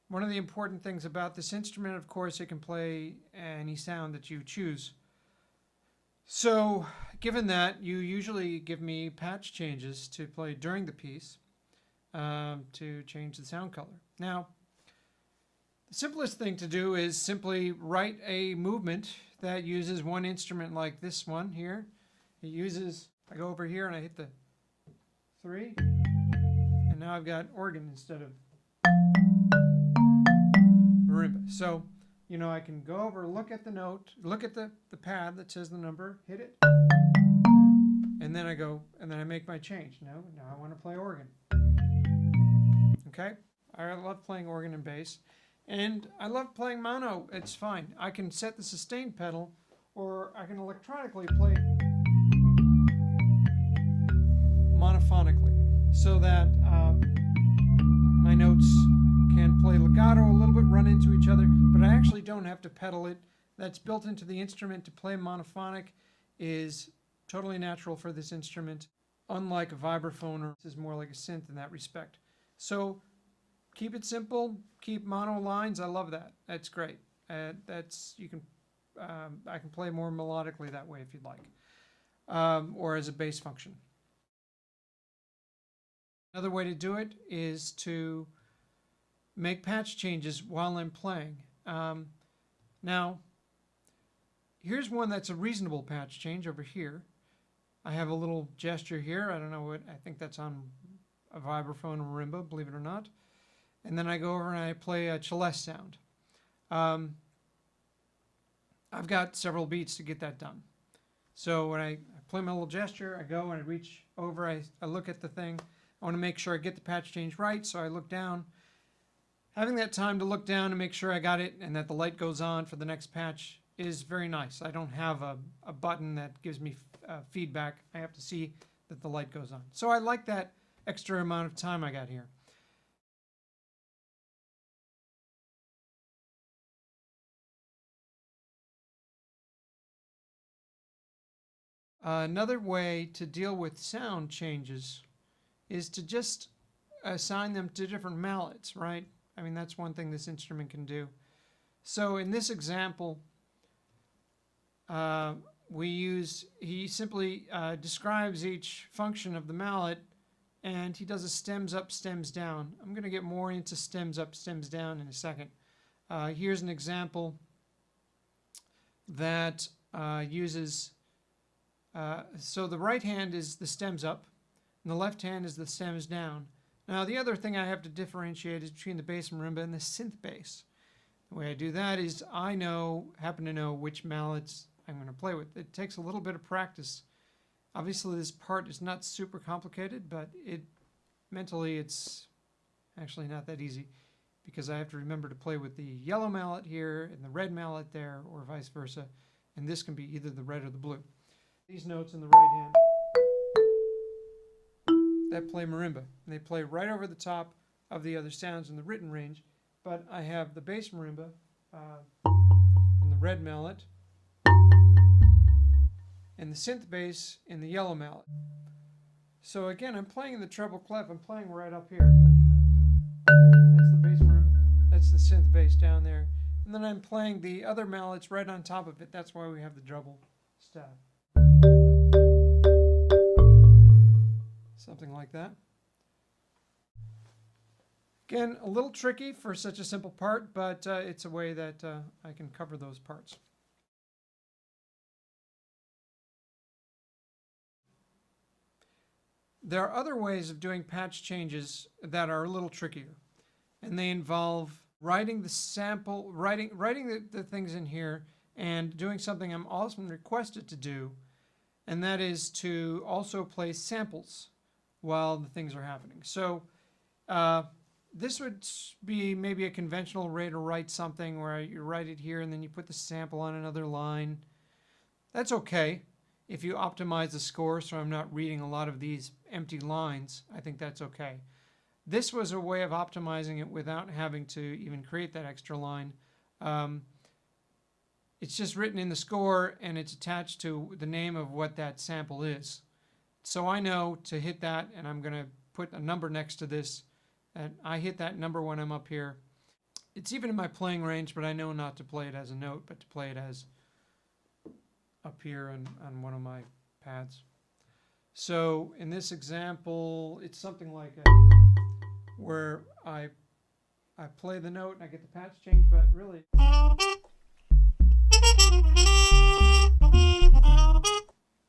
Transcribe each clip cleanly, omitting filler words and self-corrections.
One of the important things about this instrument, of course, it can play any sound that you choose. So, given that, you usually give me patch changes to play during the piece to change the sound color. Now, the simplest thing to do is simply write a movement that uses one instrument like this one here. It uses, I go over here and I hit the 3, and now I've got organ instead of marimba. So, you know, I can go over, look at the note, look at the pad that says the number, hit it, and then I go, and then I make my change. Now I want to play organ. Okay? I love playing organ and bass. And I love playing mono. It's fine. I can set the sustain pedal, or I can electronically play monophonically, so that my notes can play legato a little bit, run into each other, but I actually don't have to pedal it. That's built into the instrument. To play monophonic is totally natural for this instrument, unlike a vibraphone, or this is more like a synth in that respect. So keep it simple, keep mono lines. I love that. That's great. I can play more melodically that way if you'd like, or as a bass function. Another way to do it is to make patch changes while I'm playing. Now, here's one that's a reasonable patch change over here. I have a little gesture here. I don't know what, I think that's on a vibraphone or marimba, believe it or not. And then I go over and I play a celeste sound. I've got several beats to get that done. So when I play my little gesture, I go and I reach over, I look at the thing. I want to make sure I get the patch change right, so I look down. Having that time to look down and make sure I got it and that the light goes on for the next patch is very nice. I don't have a button that gives me feedback. I have to see that the light goes on. So I like that extra amount of time I got here. Another way to deal with sound changes is to just assign them to different mallets, right? I mean, that's one thing this instrument can do. So in this example, he simply describes each function of the mallet, and he does a stems up, stems down. I'm going to get more into stems up, stems down in a second. Here's an example that uses, so the right hand is the stems up, and the left hand is the stems down. Now, the other thing I have to differentiate is between the bass marimba and the synth bass. The way I do that is I happen to know which mallets I'm going to play with. It takes a little bit of practice. Obviously, this part is not super complicated, but mentally it's actually not that easy, because I have to remember to play with the yellow mallet here and the red mallet there, or vice versa, and this can be either the red or the blue. These notes in the right hand that play marimba, and they play right over the top of the other sounds in the written range, but I have the bass marimba in the red mallet and the synth bass in the yellow mallet. So again, I'm playing in the treble clef. I'm playing right up here. That's the bass marimba. That's the synth bass down there. And then I'm playing the other mallets right on top of it. That's why we have the double staff. Something like that. Again, a little tricky for such a simple part, but it's a way that I can cover those parts. There are other ways of doing patch changes that are a little trickier, and they involve writing the sample, writing the things in here, and doing something I'm often requested to do, and that is to also play samples while the things are happening. So this would be maybe a conventional way to write something where you write it here and then you put the sample on another line. That's okay if you optimize the score so I'm not reading a lot of these empty lines. I think that's okay. This was a way of optimizing it without having to even create that extra line. It's just written in the score and it's attached to the name of what that sample is. So I know to hit that, and I'm going to put a number next to this, and I hit that number when I'm up here. It's even in my playing range, but I know not to play it as a note, but to play it as up here on one of my pads. So in this example, it's something like where I play the note and I get the patch change, but really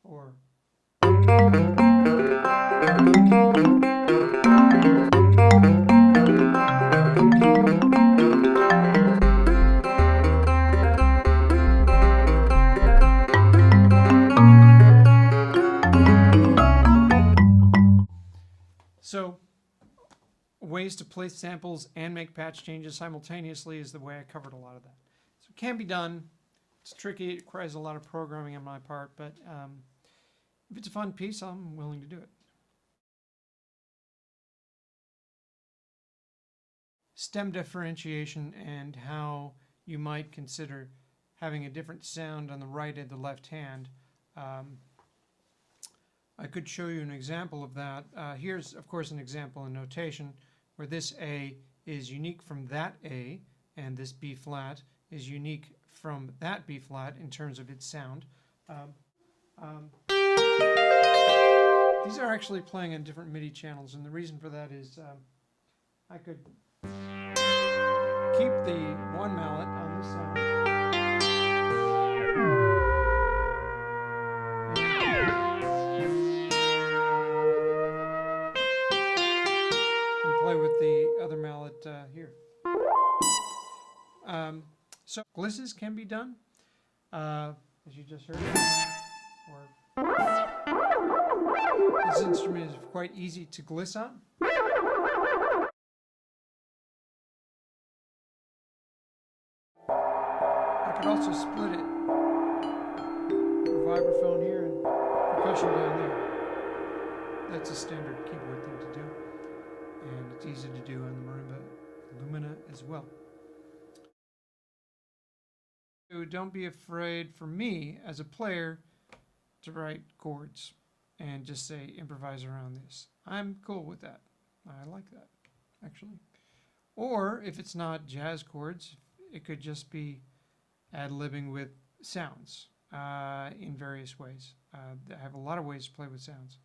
or so ways to place samples and make patch changes simultaneously is the way I covered a lot of that. So it can be done. It's tricky. It requires a lot of programming on my part, but if it's a fun piece, I'm willing to do it. Stem differentiation and how you might consider having a different sound on the right and the left hand. I could show you an example of that. Here's, of course, an example in notation where this A is unique from that A, and this B flat is unique from that B flat in terms of its sound. These are actually playing on different MIDI channels, and the reason for that is I could keep the one mallet on this side and play with the other mallet here. So glisses can be done, as you just heard. This instrument is quite easy to gliss on. I could also split it. Vibraphone here and percussion down there. That's a standard keyboard thing to do, and it's easy to do on the marimba Lumina as well. So don't be afraid, for me as a player, to write chords and just say improvise around this. I'm cool with that. I like that, actually. Or if it's not jazz chords, it could just be ad-libbing with sounds in various ways. I have a lot of ways to play with sounds.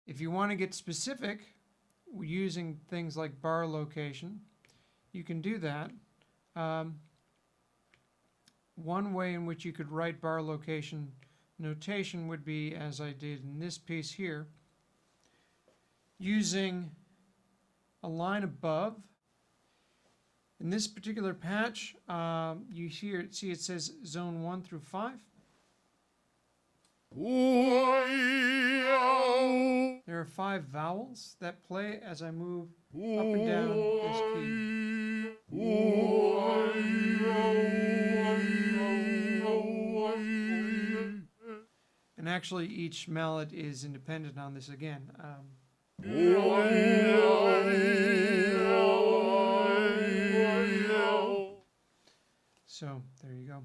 If you want to get specific using things like bar location, you can do that. One way in which you could write bar location notation would be, as I did in this piece here, using a line above. In this particular patch, you see it says zone 1 through 5. There are 5 vowels that play as I move up and down this key. And actually each mallet is independent on this again. So there you go.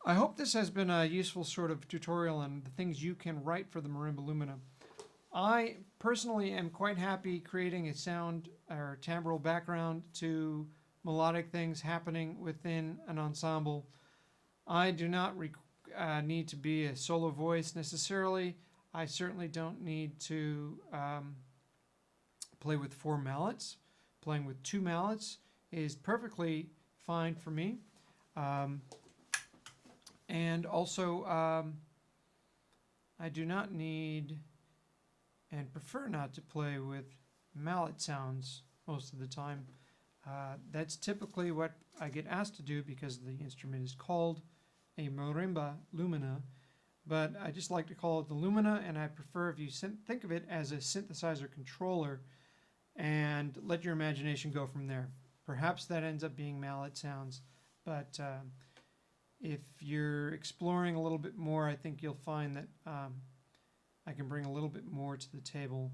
I hope this has been a useful sort of tutorial on the things you can write for the Marimba Lumina. I personally am quite happy creating a sound or timbral background to melodic things happening within an ensemble. I do not need to be a solo voice necessarily. I certainly don't need to play with 4 mallets. Playing with 2 mallets is perfectly fine for me. And also, I do not need and prefer not to play with mallet sounds most of the time. That's typically what I get asked to do because the instrument is called a Marimba Lumina, but I just like to call it the Lumina, and I prefer if you think of it as a synthesizer controller and let your imagination go from there. Perhaps that ends up being mallet sounds, but if you're exploring a little bit more, I think you'll find that I can bring a little bit more to the table